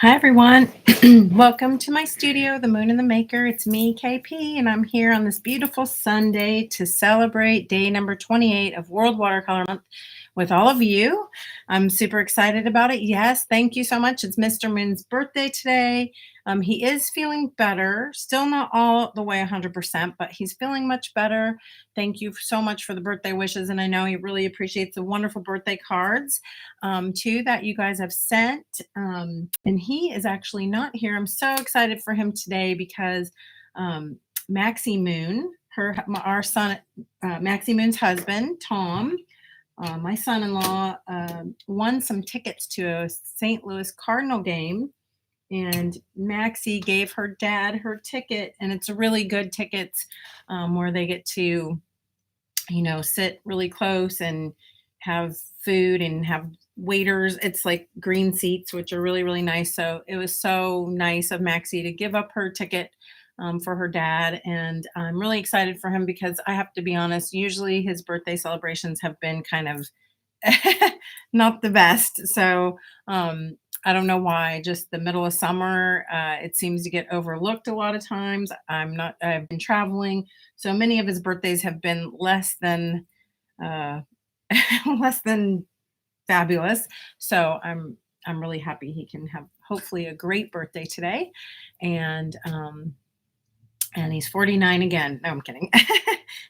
Hi, everyone. Welcome to my studio, The Moon and the Maker. It's me, KP, and I'm here on this beautiful Sunday to celebrate day number 28 of World Watercolor Month with all of you. I'm super excited about it. Yes, thank you so much. It's Mr. Moon's birthday today. He is feeling better, still not all the way 100%, but he's feeling much better. Thank you so much for the birthday wishes, and I know he really appreciates the wonderful birthday cards too that you guys have sent. And he is actually not here. I'm so excited for him today because Maxie Moon, our son, Maxie Moon's husband, Tom, my son-in-law, won some tickets to a St. Louis Cardinal game, and Maxie gave her dad her ticket, and it's a really good tickets where they get to, sit really close and have food and have waiters. It's like green seats, which are really, really nice. So it was so nice of Maxie to give up her ticket for her dad. And I'm really excited for him because I have to be honest, usually his birthday celebrations have been kind of not the best. So I don't know why, just the middle of summer, it seems to get overlooked a lot of times. I've been traveling. So many of his birthdays have been less than uh, less than fabulous. So I'm really happy he can have hopefully a great birthday today. And he's 49 again. No, I'm kidding.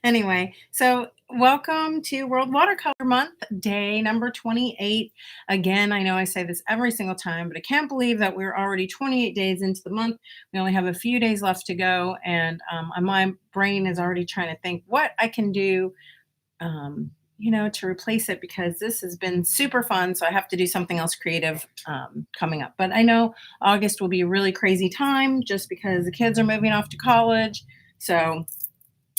Anyway, so welcome to World Watercolor Month, day number 28. Again, I know I say this every single time, but I can't believe that we're already 28 days into the month. We only have a few days left to go, and my brain is already trying to think what I can do to replace it because this has been super fun. So I have to do something else creative coming up. But I know August will be a really crazy time just because the kids are moving off to college. So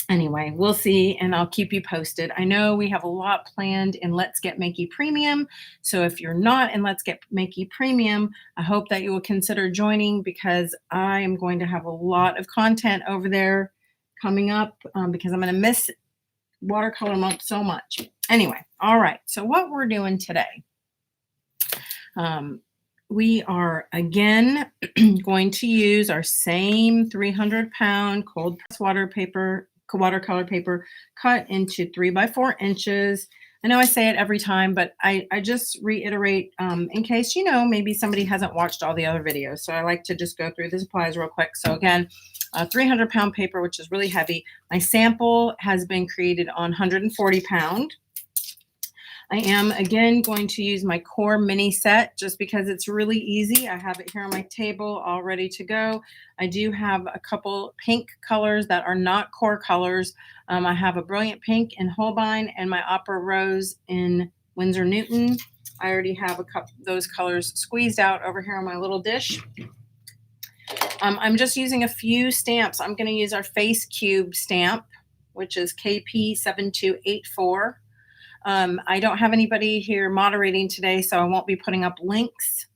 anyway, we'll see, and I'll keep you posted. I know we have a lot planned in Let's Get Makey Premium. So if you're not in Let's Get Makey Premium, I hope that you will consider joining because I am going to have a lot of content over there coming up because I'm going to miss Watercolor Month so much. Anyway, all right. So what we're doing today, we are again going to use our same 300-pound cold press watercolor paper cut into 3x4 inches. I know I say it every time, but I just reiterate in case, maybe somebody hasn't watched all the other videos. So I like to just go through the supplies real quick. So again, 300-pound paper, which is really heavy. My sample has been created on 140-pound. I am, again, going to use my core mini set just because it's really easy. I have it here on my table all ready to go. I do have a couple pink colors that are not core colors. I have a Brilliant Pink in Holbein and my Opera Rose in Winsor Newton. I already have a couple of those colors squeezed out over here on my little dish. I'm just using a few stamps. I'm going to use our Face Cube stamp, which is KP7284. I don't have anybody here moderating today, so I won't be putting up links.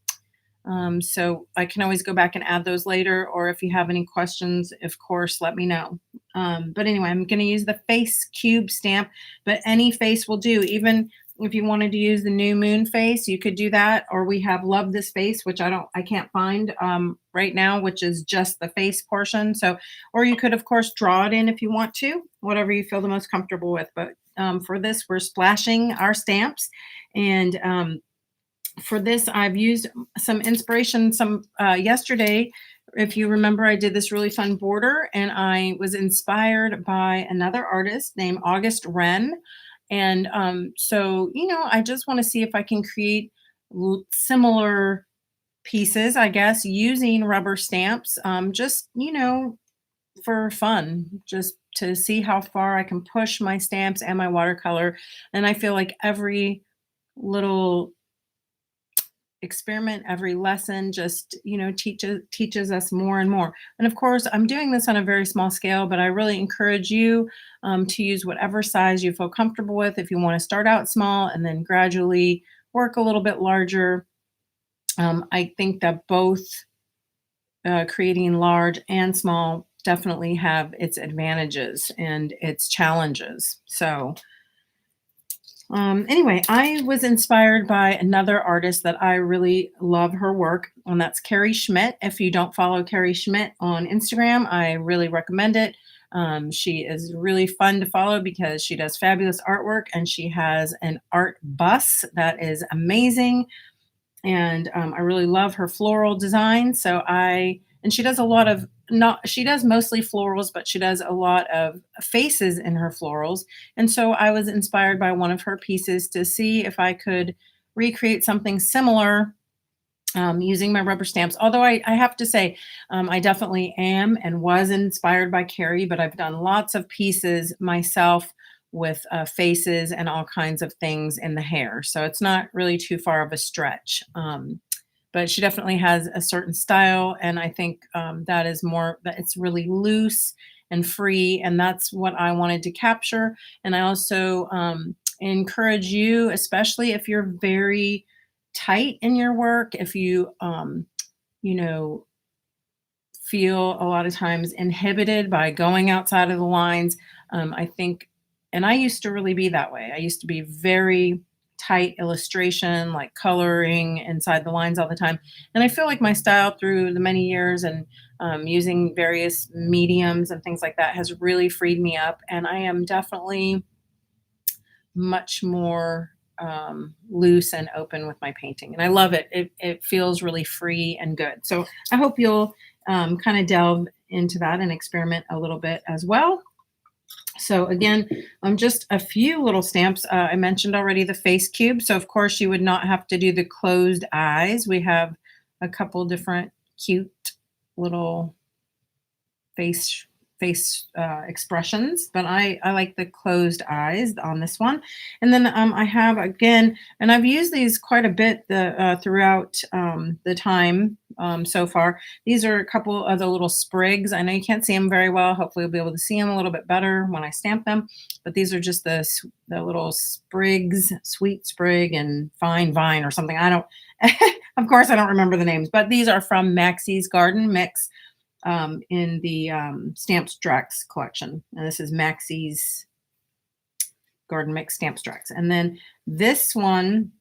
So I can always go back and add those later, or if you have any questions, of course, let me know. But anyway, I'm going to use the Face Cube stamp, but any face will do. Even if you wanted to use the New Moon face, you could do that. Or we have Love This Face, which I can't find right now, which is just the face portion. So, or you could, of course, draw it in if you want to, whatever you feel the most comfortable with. But for this, we're splashing our stamps. And for this, I've used some inspiration yesterday. If you remember, I did this really fun border, and I was inspired by another artist named August Wren. And so, I just want to see if I can create similar pieces, I guess, using rubber stamps, just, for fun, just to see how far I can push my stamps and my watercolor. And I feel like every little experiment, every lesson just, teaches us more and more. And of course, I'm doing this on a very small scale, but I really encourage you to use whatever size you feel comfortable with. If you want to start out small and then gradually work a little bit larger, I think that both creating large and small definitely have its advantages and its challenges. So Anyway, I was inspired by another artist that I really love her work, and that's Carrie Schmidt. If you don't follow Carrie Schmidt on Instagram, I really recommend it. She is really fun to follow because she does fabulous artwork and she has an art bus that is amazing. And I really love her floral design. And she does a lot of not, she does mostly florals, but she does a lot of faces in her florals. And so I was inspired by one of her pieces to see if I could recreate something similar using my rubber stamps. Although I have to say, I definitely am and was inspired by Carrie, but I've done lots of pieces myself with faces and all kinds of things in the hair. So it's not really too far of a stretch. But she definitely has a certain style. And I think that is more, that it's really loose and free. And that's what I wanted to capture. And I also encourage you, especially if you're very tight in your work, if you, you know, feel a lot of times inhibited by going outside of the lines. I think, and I used to really be that way. I used to be very tight illustration, like coloring inside the lines all the time. And I feel like my style through the many years and using various mediums and things like that has really freed me up. And I am definitely much more loose and open with my painting. And I love it. It feels really free and good. So I hope you'll kind of delve into that and experiment a little bit as well. So again, just a few little stamps. I mentioned already the face cube. So of course you would not have to do the closed eyes. We have a couple different cute little face expressions, but I like the closed eyes on this one. And then I have again, and I've used these quite a bit throughout the time so far. These are a couple of the little sprigs. I know you can't see them very well. Hopefully you'll be able to see them a little bit better when I stamp them. But these are just the little sprigs, sweet sprig and fine vine or something. I don't, of course I don't remember the names, but these are from Maxie's Garden Mix in the Stamps Drax collection. And this is Maxie's Garden Mix Stamps Drax. And then this one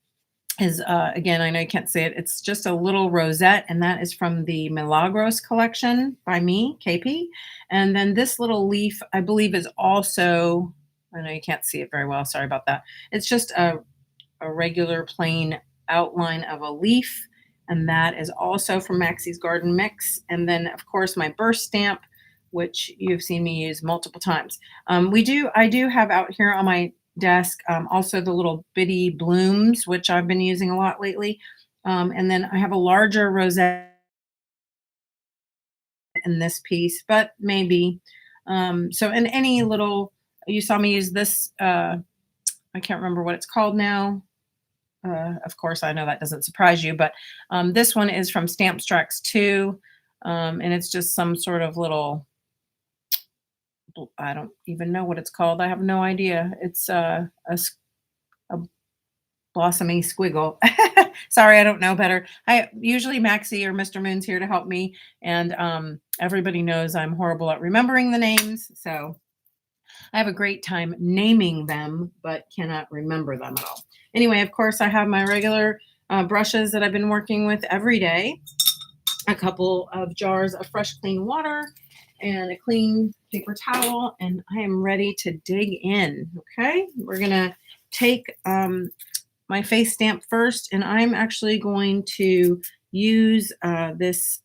is, again, I know you can't see it. It's just a little rosette, and that is from the Milagros collection by me, Kae Pea. And then this little leaf, I believe, is also, I know you can't see it very well. Sorry about that. It's just a regular plain outline of a leaf, and that is also from Maxie's Garden Mix. And then, of course, my burst stamp, which you've seen me use multiple times. I do have out here on my desk also the little bitty blooms, which I've been using a lot lately. And then I have a larger rosette in this piece, but maybe. So in any little, you saw me use this, I can't remember what it's called now. Of course, I know that doesn't surprise you, but this one is from Stamps Drax 2, and it's just some sort of little, I don't even know what it's called. I have no idea. It's a blossomy squiggle. Sorry, I don't know better. I usually Maxie or Mr. Moon's here to help me, and everybody knows I'm horrible at remembering the names, so I have a great time naming them, but cannot remember them at all. Anyway, of course, I have my regular brushes that I've been working with every day, a couple of jars of fresh, clean water, and a clean paper towel, and I am ready to dig in, okay? We're going to take my face stamp first, and I'm actually going to use this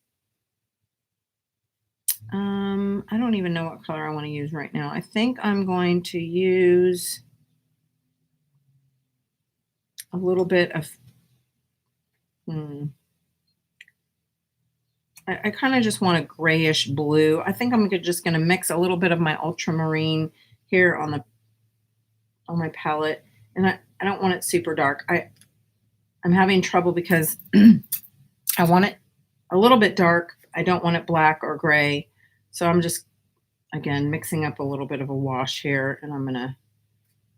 I don't even know what color I want to use right now. I think I'm going to use a little bit of, I kind of just want a grayish blue. I think I'm just going to mix a little bit of my ultramarine here on my palette. And I don't want it super dark. I'm having trouble because I want it a little bit dark. I don't want it black or gray. So I'm just, again, mixing up a little bit of a wash here, and I'm going to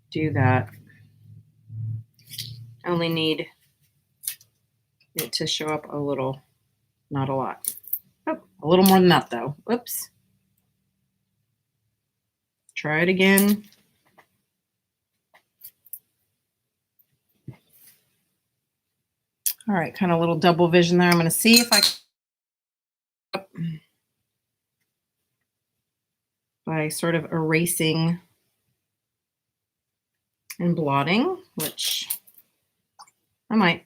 do that. I only need it to show up a little, not a lot. Oh, a little more than that, though. Whoops. Try it again. All right, kind of a little double vision there. I'm going to see if I can, by sort of erasing and blotting, which I might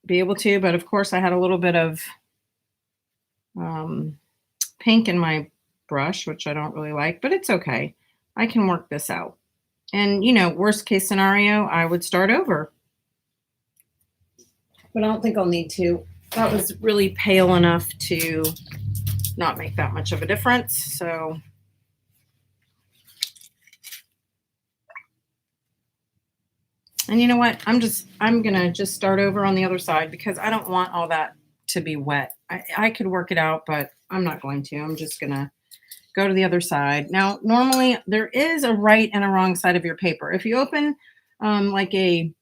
be able to, but of course I had a little bit of pink in my brush, which I don't really like, but it's okay. I can work this out. And, you know, worst case scenario, I would start over. But I don't think I'll need to. That was really pale enough to not make that much of a difference. So and you know what? I'm gonna just start over on the other side because I don't want all that to be wet. I could work it out, but I'm not going to. I'm just gonna go to the other side. Now, normally there is a right and a wrong side of your paper. If you open like a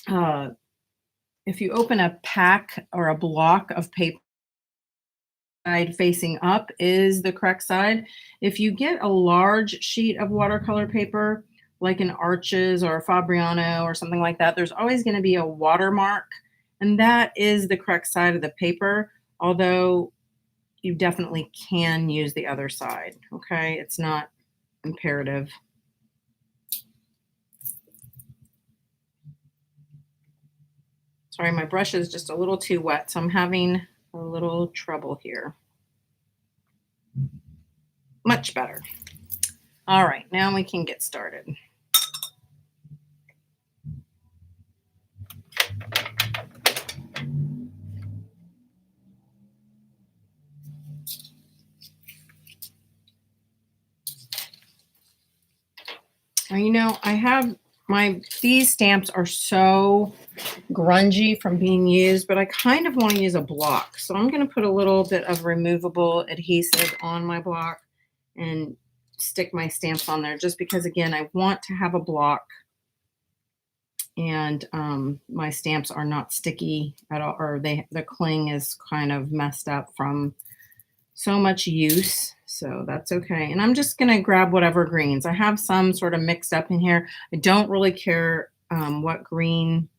uh, if you open a pack or a block of paper, side facing up is the correct side. If you get a large sheet of watercolor paper, like an Arches or a Fabriano or something like that, there's always going to be a watermark, and that is the correct side of the paper, although you definitely can use the other side. Okay, it's not imperative. Sorry, my brush is just a little too wet, so I'm having a little trouble here. Much better. All right, now we can get started. Now, you know, I have these stamps are so grungy from being used, but I kind of want to use a block. So I'm going to put a little bit of removable adhesive on my block and stick my stamps on there just because, again, I want to have a block and my stamps are not sticky at all, or the cling is kind of messed up from so much use. So that's okay. And I'm just going to grab whatever greens. I have some sort of mixed up in here. I don't really care what green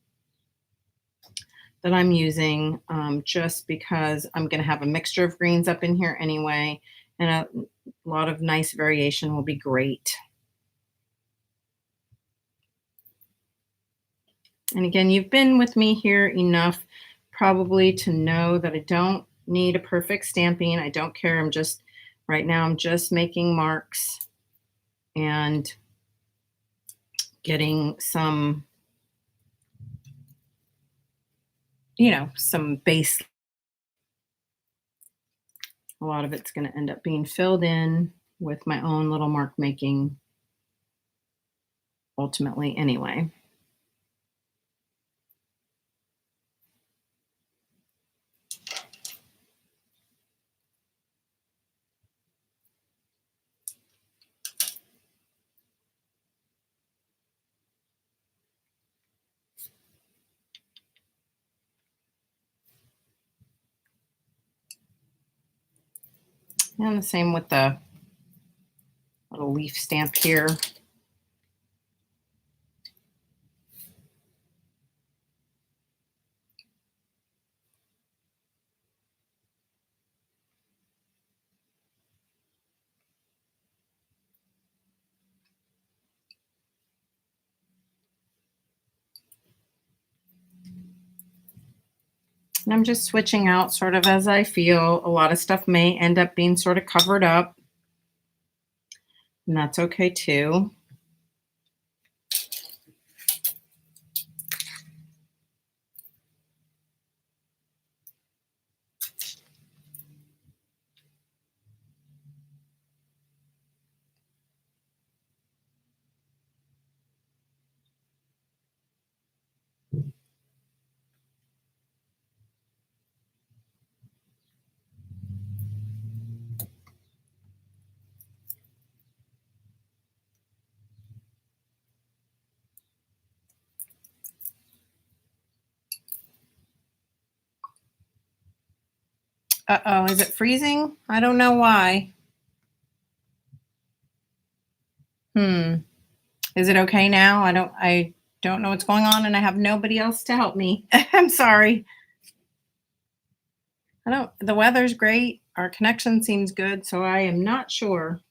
that I'm using, just because I'm going to have a mixture of greens up in here anyway. And a lot of nice variation will be great. And again, you've been with me here enough probably to know that I don't need a perfect stamping. I don't care. Right now, I'm just making marks and getting some, you know, some base. A lot of it's going to end up being filled in with my own little mark making ultimately anyway. And the same with the little leaf stamp here. And I'm just switching out sort of as I feel. A lot of stuff may end up being sort of covered up, and that's okay too. Uh-oh, is it freezing? I don't know why. Is it okay now? I don't know what's going on and I have nobody else to help me. I'm sorry. the weather's great. Our connection seems good, so I am not sure.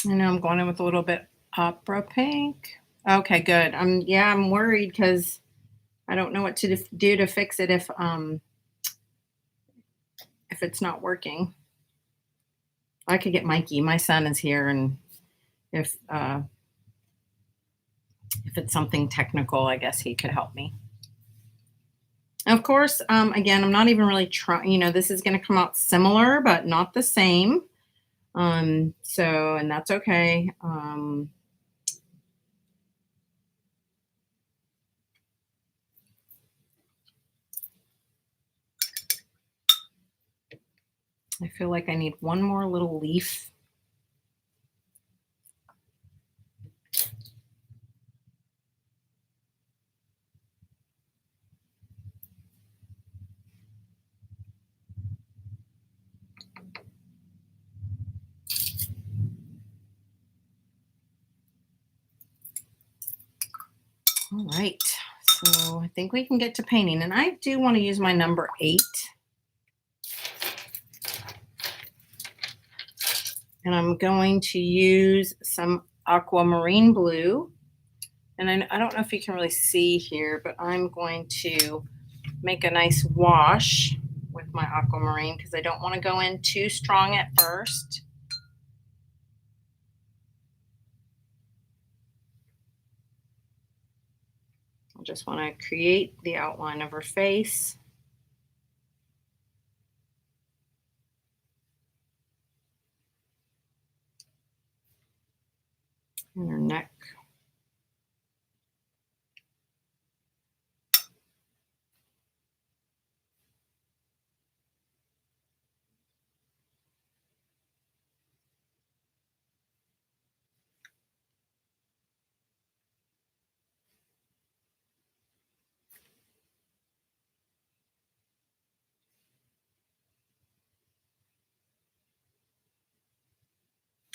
I know I'm going in with a little bit opera pink. Okay, good. Yeah, I'm worried because I don't know what to do to fix it if it's not working. I could get Mikey. My son is here, and if if it's something technical, I guess he could help me. Of course, again, I'm not even really trying. This is going to come out similar, but not the same. So, and that's okay. I feel like I need one more little leaf. All right. So I think we can get to painting. And I do want to use my number 8. And I'm going to use some aquamarine blue. And I don't know if you can really see here, but I'm going to make a nice wash with my aquamarine because I don't want to go in too strong at first. I just want to create the outline of her face. And her neck.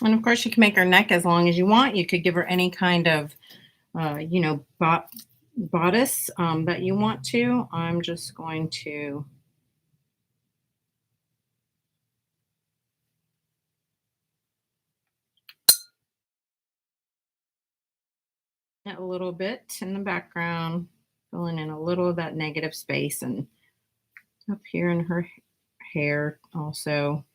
And of course, you can make her neck as long as you want. You could give her any kind of, bodice that you want to. I'm just going to a little bit in the background, filling in a little of that negative space, and up here in her hair also.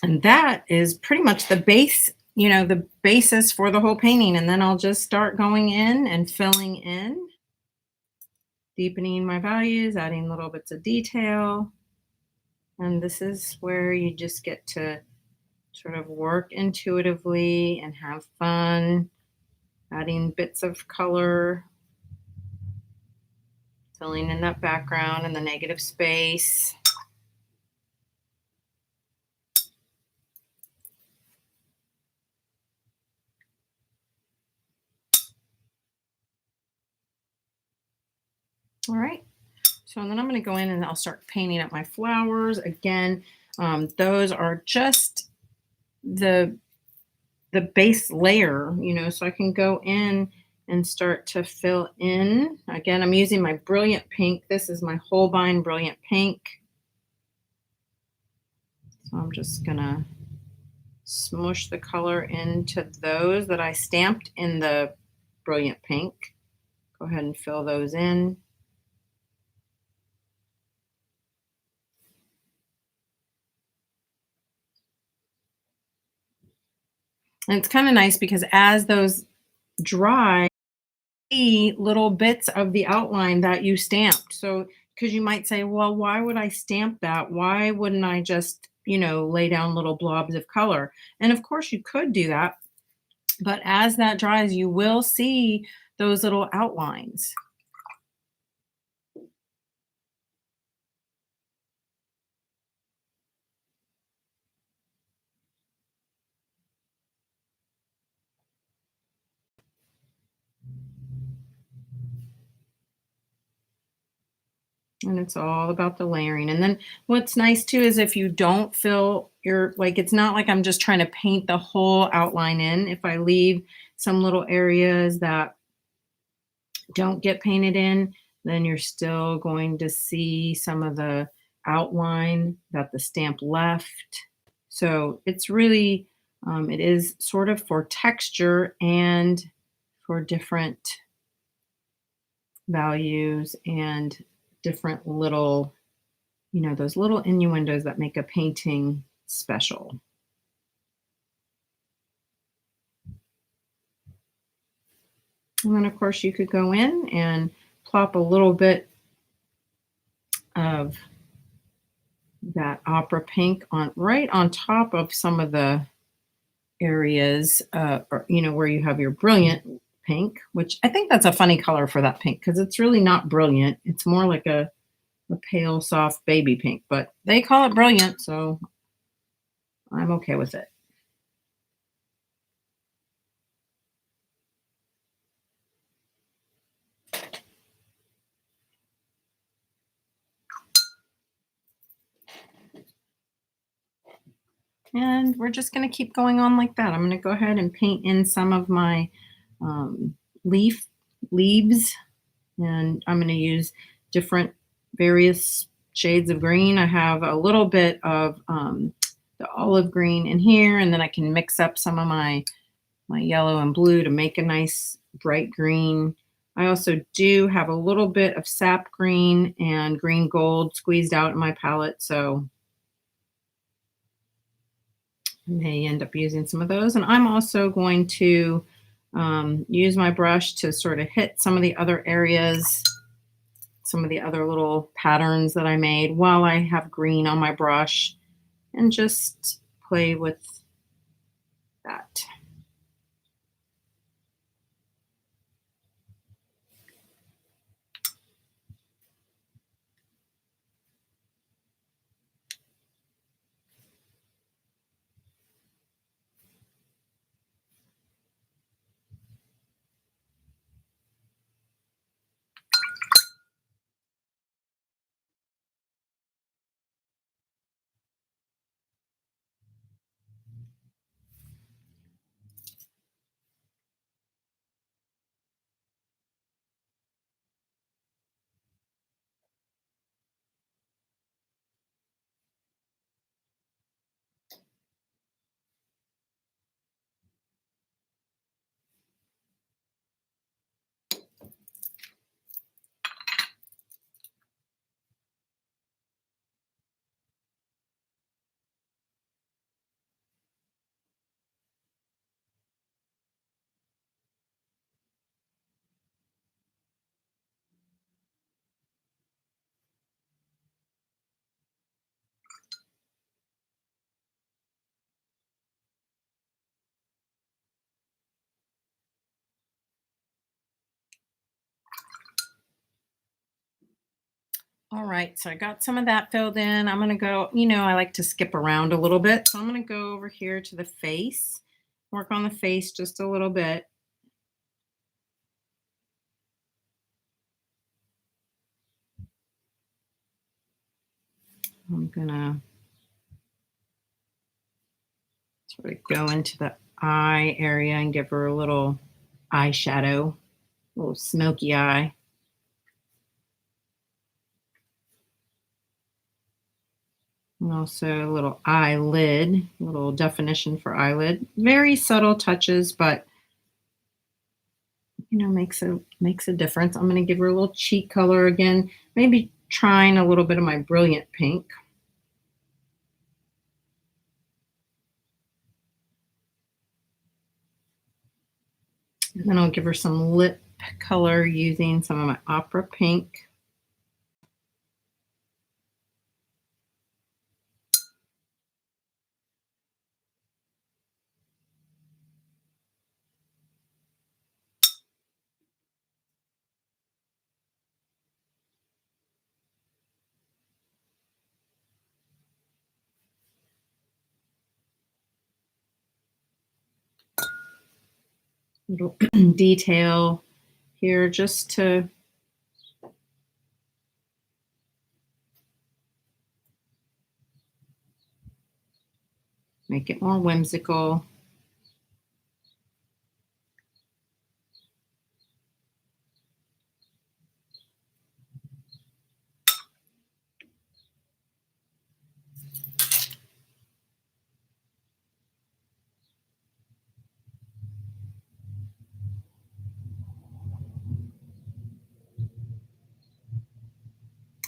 And that is pretty much the base, the basis for the whole painting. And then I'll just start going in and filling in, deepening my values, adding little bits of detail. And this is where you just get to sort of work intuitively and have fun, adding bits of color, filling in that background and the negative space. All right. So then I'm going to go in and I'll start painting up my flowers. Again, those are just the base layer, so I can go in and start to fill in. Again, I'm using my Brilliant Pink. This is my Holbein Brilliant Pink. So I'm just going to smush the color into those that I stamped in the Brilliant Pink. Go ahead and fill those in. And it's kind of nice because as those dry, see little bits of the outline that you stamped. So, because you might say, well, why would I stamp that? Why wouldn't I just, lay down little blobs of color? And of course, you could do that. But as that dries, you will see those little outlines. And it's all about the layering. And then what's nice too is if you don't fill your, like, it's not like I'm just trying to paint the whole outline in. If I leave some little areas that don't get painted in, then you're still going to see some of the outline that the stamp left. So it's really, it is sort of for texture and for different values and different little, those little innuendos that make a painting special. And then, of course, you could go in and plop a little bit of that opera pink on right on top of some of the areas, where you have your brilliant pink, which I think that's a funny color for that pink because it's really not brilliant. It's more like a pale, soft baby pink, but they call it brilliant, so I'm okay with it. And we're just going to keep going on like that. I'm going to go ahead and paint in some of my um, leaves, and I'm going to use different various shades of green. I have a little bit of the olive green in here, and then I can mix up some of my yellow and blue to make a nice bright green. I also do have a little bit of sap green and green gold squeezed out in my palette, so I may end up using some of those. And I'm also going to use my brush to sort of hit some of the other areas, some of the other little patterns that I made while I have green on my brush, and just play with that. All right, so I got some of that filled in. I'm going to go, I like to skip around a little bit. So I'm going to go over here to the face, work on the face just a little bit. I'm going to sort of go into the eye area and give her a little eyeshadow, a little smoky eye. And also a little eyelid, a little definition for eyelid. Very subtle touches, but makes a difference. I'm going to give her a little cheek color again, maybe trying a little bit of my brilliant pink. And then I'll give her some lip color using some of my opera pink. Little detail here just to make it more whimsical.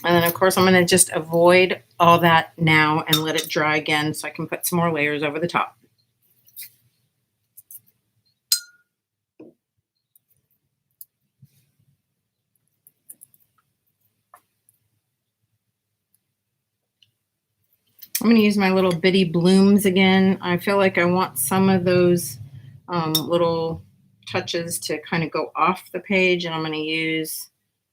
And then of course I'm going to just avoid all that now and let it dry again so I can put some more layers over the top. I'm going to use my little bitty blooms again. I feel like I want some of those little touches to kind of go off the page, and I'm going to use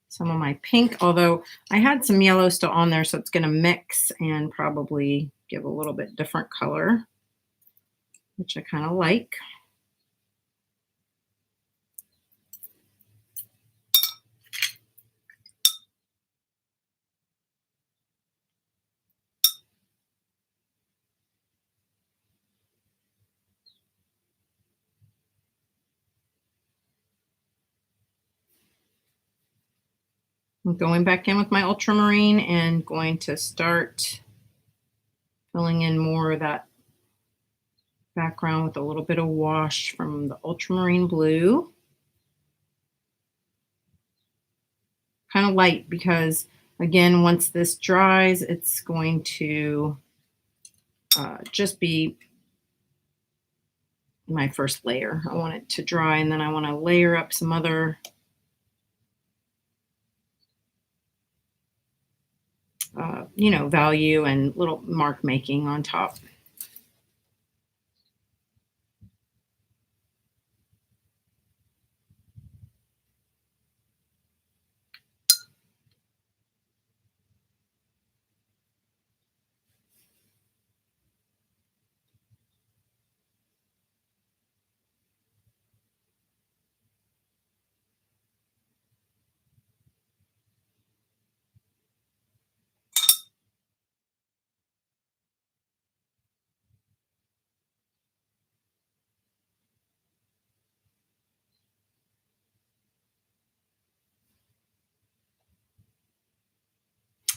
some of my pink, although I had some yellow still on there, so it's going to mix and probably give a little bit different color, which I kind of like. I'm going back in with my ultramarine and going to start filling in more of that background with a little bit of wash from the ultramarine blue. Kind of light because, again, once this dries, it's going to just be my first layer. I want it to dry, and then I want to layer up some other value and little mark making on top.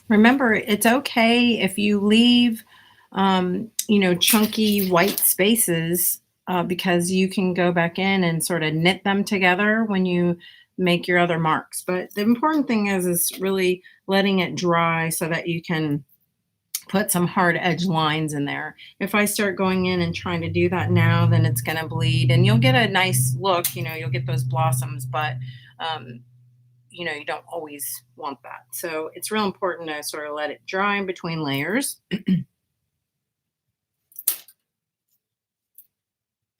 Remember, it's okay if you leave, chunky white spaces because you can go back in and sort of knit them together when you make your other marks. But the important thing is really letting it dry so that you can put some hard edge lines in there. If I start going in and trying to do that now, then it's going to bleed and you'll get a nice look, you'll get those blossoms, but um, you don't always want that. So it's real important to sort of let it dry in between layers.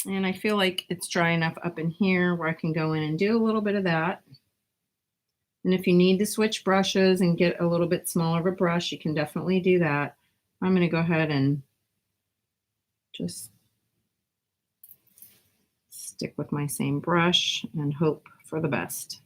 And I feel like it's dry enough up in here where I can go in and do a little bit of that. And if you need to switch brushes and get a little bit smaller of a brush, you can definitely do that. I'm going to go ahead and just stick with my same brush and hope for the best.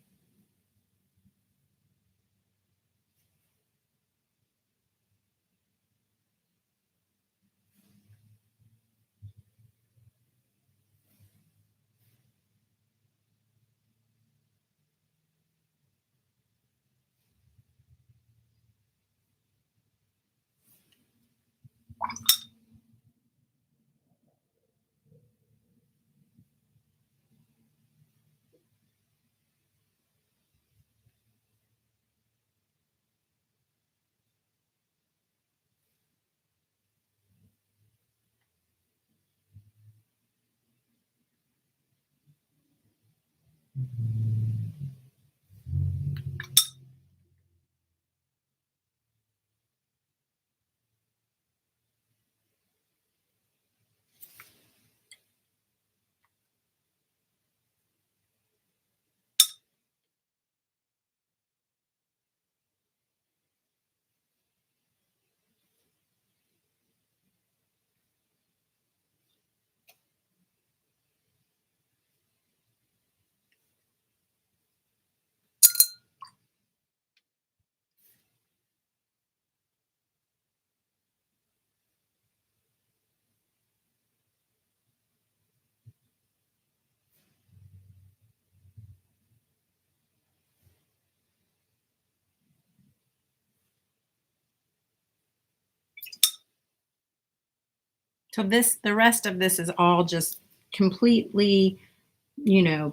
So the rest of this is all just completely,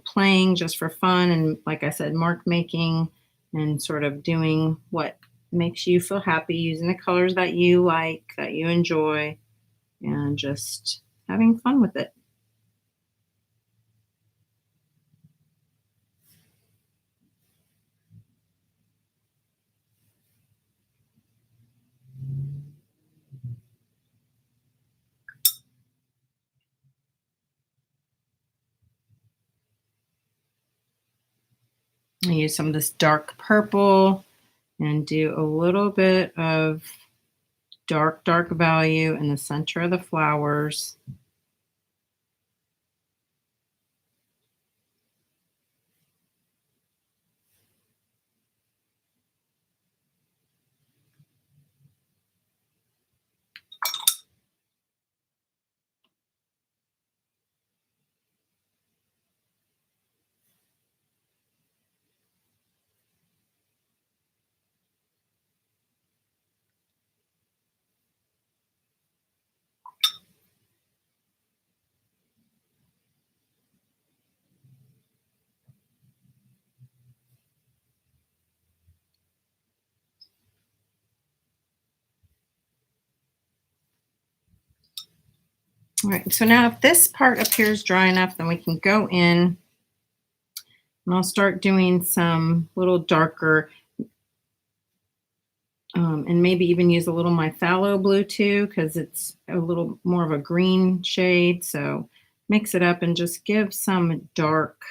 playing just for fun. And like I said, mark making and sort of doing what makes you feel happy, using the colors that you like, that you enjoy, and just having fun with it. I use some of this dark purple and do a little bit of dark value in the center of the flowers. All right, so now if this part appears dry enough, then we can go in and I'll start doing some little darker, and maybe even use a little my phthalo blue too, because it's a little more of a green shade. So mix it up and just give some dark.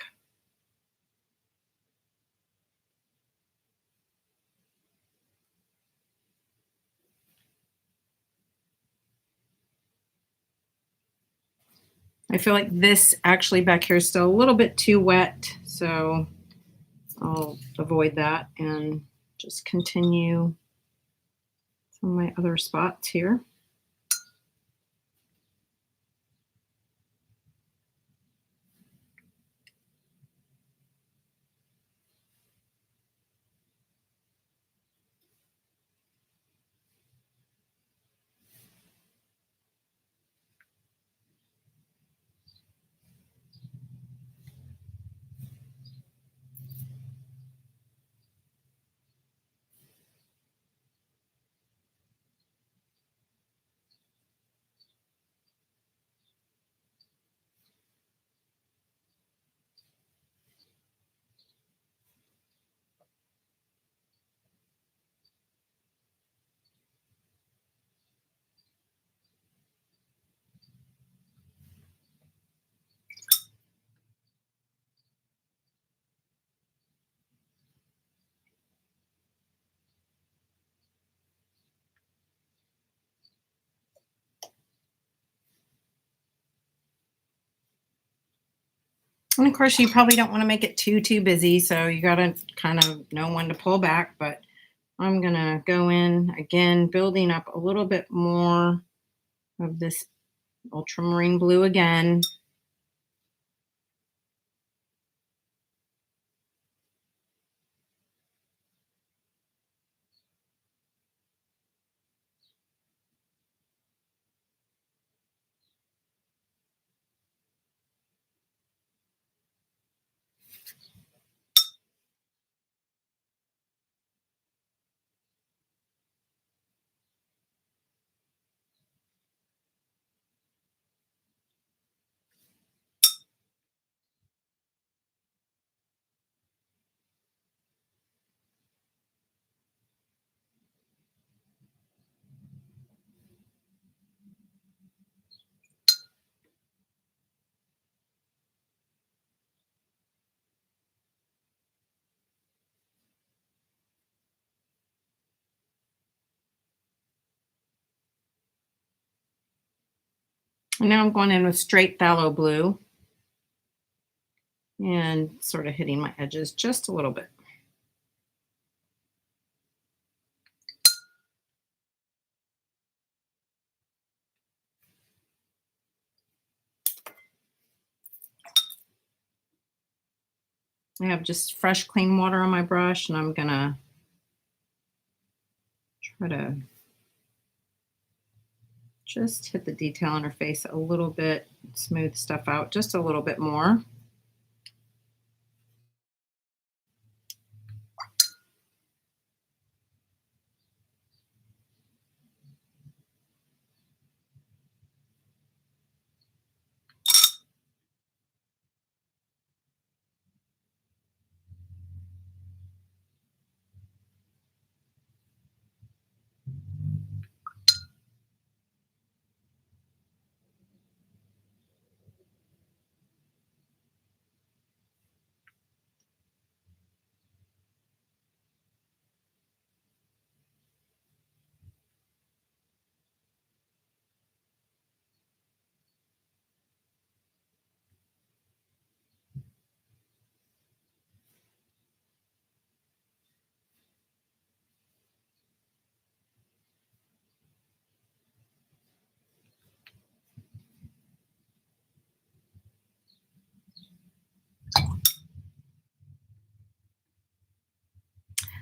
I feel like this actually back here is still a little bit too wet, so I'll avoid that and just continue some of my other spots here. And of course, you probably don't want to make it too busy, so you got to kind of know when to pull back. But I'm going to go in again, building up a little bit more of this ultramarine blue again. And now I'm going in with straight phthalo blue and sort of hitting my edges just a little bit. I have just fresh, clean water on my brush, and I'm gonna try to Just hit the detail on her face a little bit, smooth stuff out just a little bit more.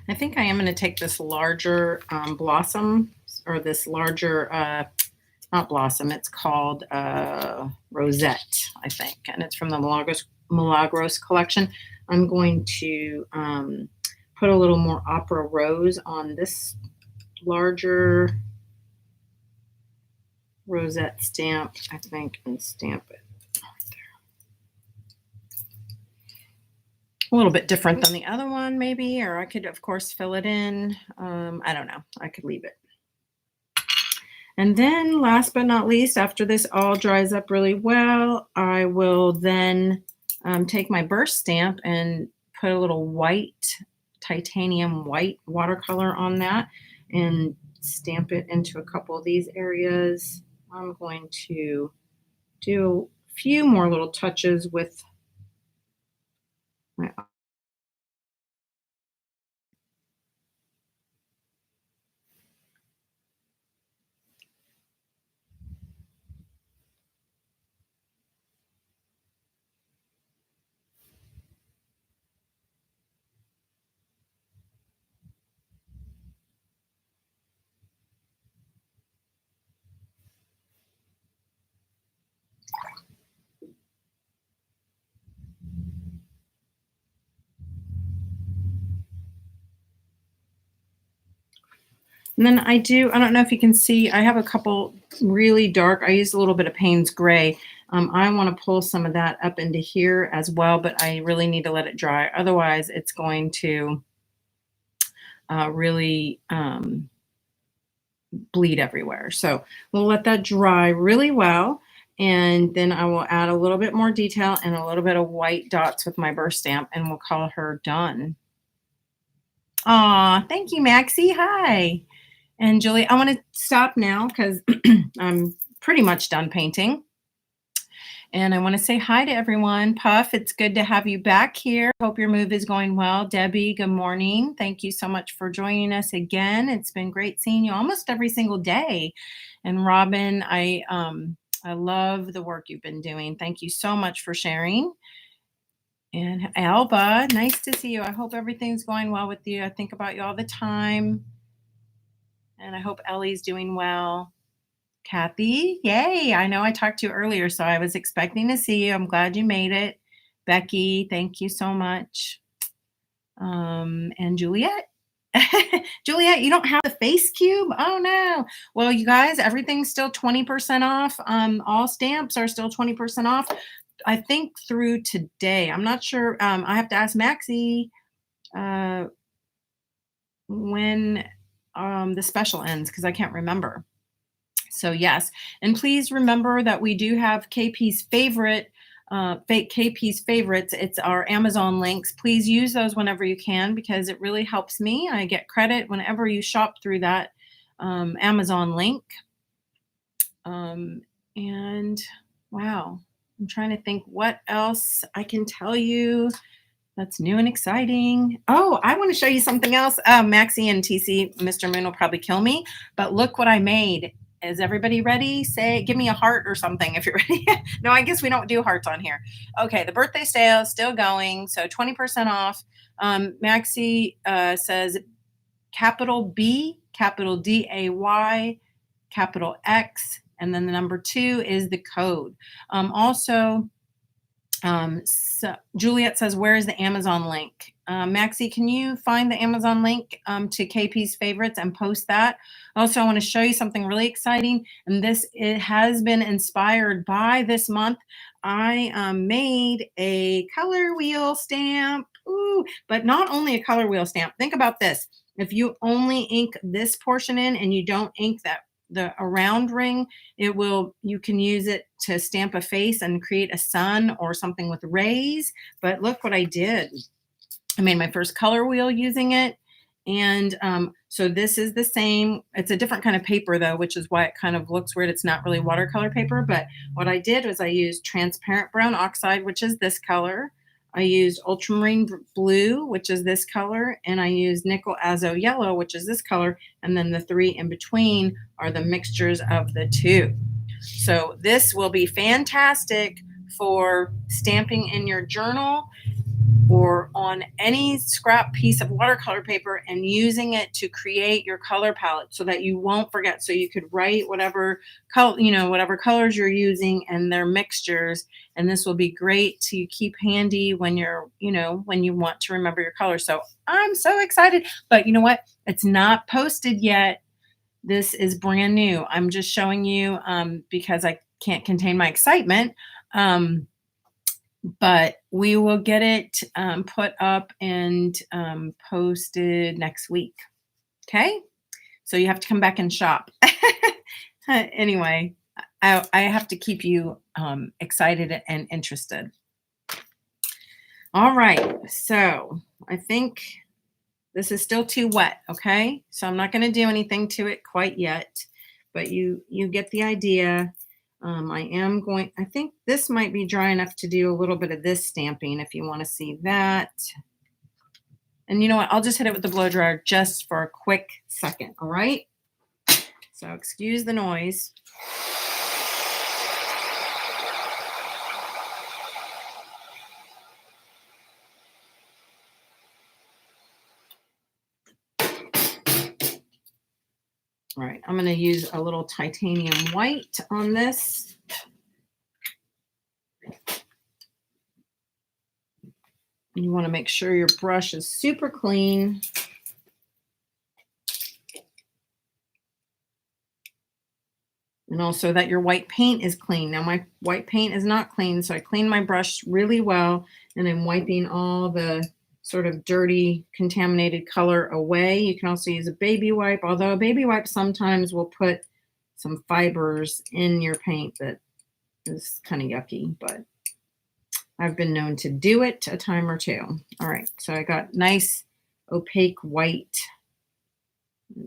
I think I am going to take this larger blossom, or this larger, not blossom, it's called Rosette, I think, and it's from the Milagros collection. I'm going to put a little more opera rose on this larger Rosette stamp, I think, and stamp it right there. A little bit different than the other one, maybe, or I could, of course, fill it in. I don't know. I could leave it. And then last but not least, after this all dries up really well, I will then take my burst stamp and put a little white, titanium white watercolor on that and stamp it into a couple of these areas. I'm going to do a few more little touches with my And then I don't know if you can see, I have a couple really dark, I used a little bit of Payne's Gray. I want to pull some of that up into here as well, but I really need to let it dry. Otherwise, it's going to really bleed everywhere. So we'll let that dry really well. And then I will add a little bit more detail and a little bit of white dots with my burst stamp, and we'll call her done. Aw, thank you, Maxie. Hi. And Julie, I want to stop now because I'm pretty much done painting. And I want to say hi to everyone. Puff, it's good to have you back here. Hope your move is going well. Debbie, good morning. Thank you so much for joining us again. It's been great seeing you almost every single day. And Robin, I love the work you've been doing. Thank you so much for sharing. And Alba, nice to see you. I hope everything's going well with you. I think about you all the time. And I hope Ellie's doing well. Kathy, yay. I know I talked to you earlier, so I was expecting to see you. I'm glad you made it. Becky, thank you so much. And Juliet. Juliet, you don't have the face cube? Oh no. Well, you guys, everything's still 20% off. All stamps are still 20% off. I think through today. I'm not sure. I have to ask Maxie when the special ends because I can't remember. So yes, and please remember that we do have KP's favorite, KP's favorites. It's our Amazon links. Please use those whenever you can because it really helps me. I get credit whenever you shop through that Amazon link. And wow, I'm trying to think what else I can tell you that's new and exciting. Oh, I want to show you something else. Maxie and TC, Mr. Moon will probably kill me, but look what I made. Is everybody ready? Say, give me a heart or something if you're ready. No, I guess we don't do hearts on here. Okay, the birthday sale is still going, so 20% off. Maxie says capital B, capital DAY, capital X, And then the number 2 is the code. Also, so Juliet says, where is the Amazon link? Maxie, can you find the Amazon link to KP's favorites and post that? Also, I want to show you something really exciting. And it has been inspired by this month. I made a color wheel stamp. Ooh, but not only a color wheel stamp. Think about this. If you only ink this portion in and you don't ink the around ring, you can use it to stamp a face and create a sun or something with rays. But look what I did. I made my first color wheel using it. And so this is the same. It's a different kind of paper though, which is why it kind of looks weird. It's not really watercolor paper, but what I did was I used transparent brown oxide, which is this color. I used ultramarine blue, which is this color, and I used nickel azo yellow, which is this color, and then the 3 in between are the mixtures of the 2. So this will be fantastic for stamping in your journal or on any scrap piece of watercolor paper and using it to create your color palette so that you won't forget. So you could write whatever color, whatever colors you're using and their mixtures. And this will be great to keep handy when when you want to remember your colors. So I'm so excited, but you know what? It's not posted yet. This is brand new. I'm just showing you because I can't contain my excitement. But we will get it put up and posted next week. Okay? So you have to come back and shop. Anyway, I have to keep you excited and interested. All right. So I think this is still too wet. Okay? So I'm not going to do anything to it quite yet, but you get the idea. I think this might be dry enough to do a little bit of this stamping if you want to see that. And you know what? I'll just hit it with the blow dryer just for a quick second. All right. So excuse the noise. All right. I'm going to use a little titanium white on this. You want to make sure your brush is super clean. And also that your white paint is clean. Now my white paint is not clean, so I clean my brush really well, and I'm wiping all the sort of dirty, contaminated color away. You can also use a baby wipe, although a baby wipe sometimes will put some fibers in your paint that is kind of yucky, but I've been known to do it a time or two. All right, so I got nice opaque white.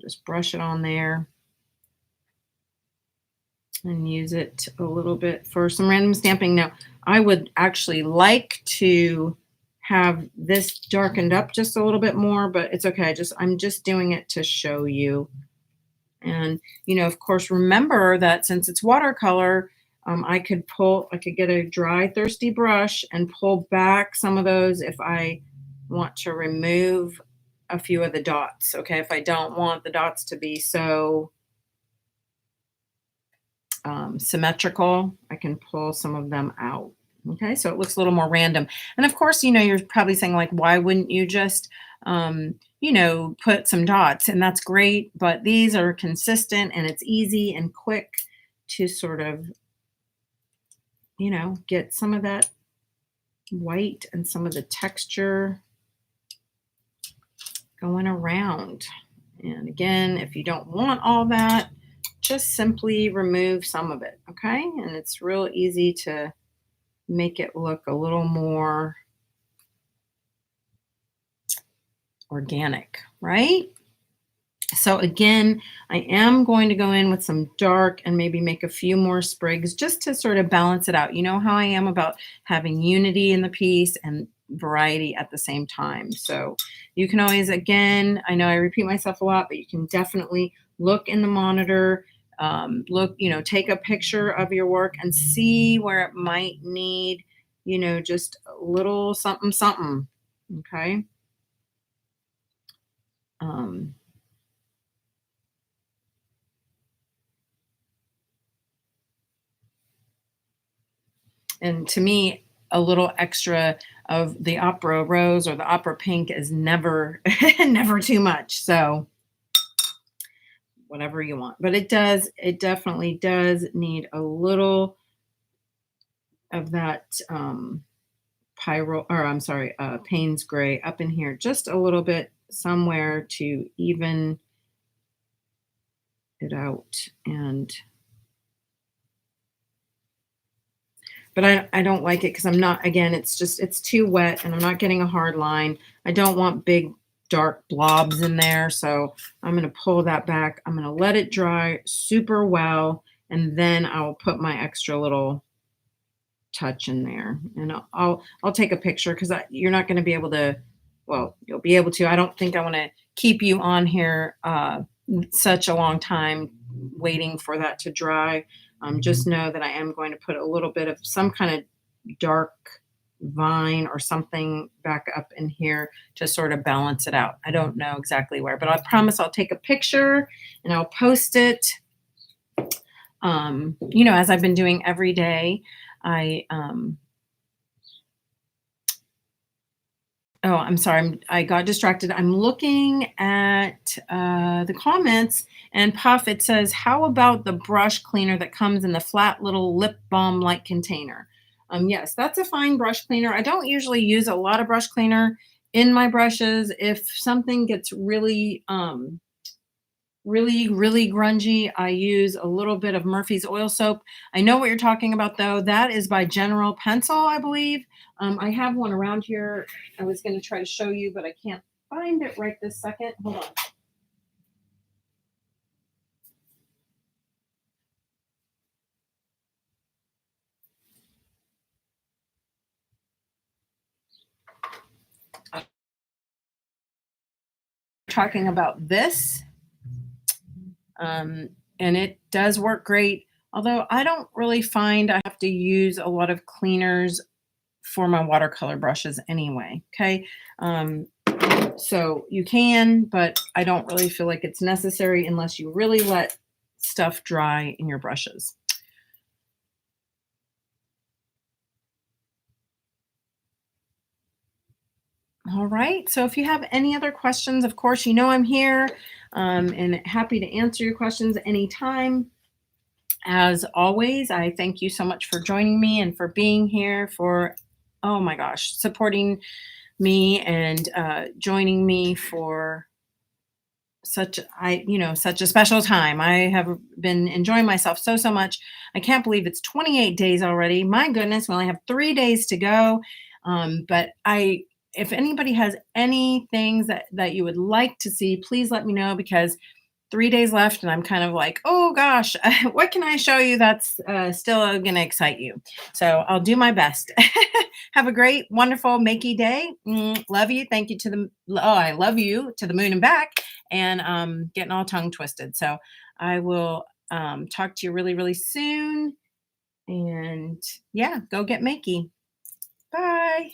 Just brush it on there and use it a little bit for some random stamping. Now, I would actually like to have this darkened up just a little bit more, but it's okay. I'm just doing it to show you. And, of course, remember that since it's watercolor, I could get a dry, thirsty brush and pull back some of those if I want to remove a few of the dots. Okay, if I don't want the dots to be so symmetrical, I can pull some of them out. Okay, so it looks a little more random. And of course, you're probably saying, like, why wouldn't you just put some dots? And that's great, but these are consistent and it's easy and quick to sort of get some of that white and some of the texture going around. And again, if you don't want all that, just simply remove some of it, okay? And it's real easy to make it look a little more organic, right? So again, I am going to go in with some dark and maybe make a few more sprigs just to sort of balance it out. You know how I am about having unity in the piece and variety at the same time. So you can always, again, I know I repeat myself a lot, but you can definitely look in the monitor, take a picture of your work and see where it might need, just a little something, something. Okay. And to me, a little extra of the opera rose or the opera pink is never, never too much. So whatever you want, but it definitely does need a little of that, pyro, or I'm sorry, Payne's gray up in here, just a little bit somewhere to even it out. And but I don't like it because I'm not, again, it's too wet and I'm not getting a hard line. I don't want big dark blobs in there. So I'm going to pull that back. I'm going to let it dry super well. And then I'll put my extra little touch in there. And I'll take a picture because you're not going to be able to, well, you'll be able to. I don't think I want to keep you on here such a long time waiting for that to dry. Just know that I am going to put a little bit of some kind of dark vine or something back up in here to sort of balance it out. I don't know exactly where, but I promise I'll take a picture and I'll post it. As I've been doing every day. Oh, I'm sorry. I got distracted. I'm looking at the comments, and Puff, it says, how about the brush cleaner that comes in the flat little lip balm like container? Yes, that's a fine brush cleaner. I don't usually use a lot of brush cleaner in my brushes. If something gets really, really grungy, I use a little bit of Murphy's oil soap. I know what you're talking about, though. That is by General Pencil, I believe. I have one around here. I was going to try to show you, but I can't find it right this second. Hold on. Talking about this, and it does work great. Although I don't really find I have to use a lot of cleaners for my watercolor brushes anyway. Okay. So you can, but I don't really feel like it's necessary unless you really let stuff dry in your brushes. All right. So if you have any other questions, of course, I'm here, and happy to answer your questions anytime. As always, I thank you so much for joining me and for being here, for, oh my gosh, supporting me and joining me for such a special time. I have been enjoying myself so much. I can't believe it's 28 days already. My goodness, we only have 3 days to go. But if anybody has any things that you would like to see, please let me know, because 3 days left and I'm kind of like, oh gosh, what can I show you that's still going to excite you? So I'll do my best. Have a great, wonderful, makey day. Love you. Thank you I love you to the moon and back, and getting all tongue twisted. So I will talk to you really, really soon. And yeah, go get makey. Bye.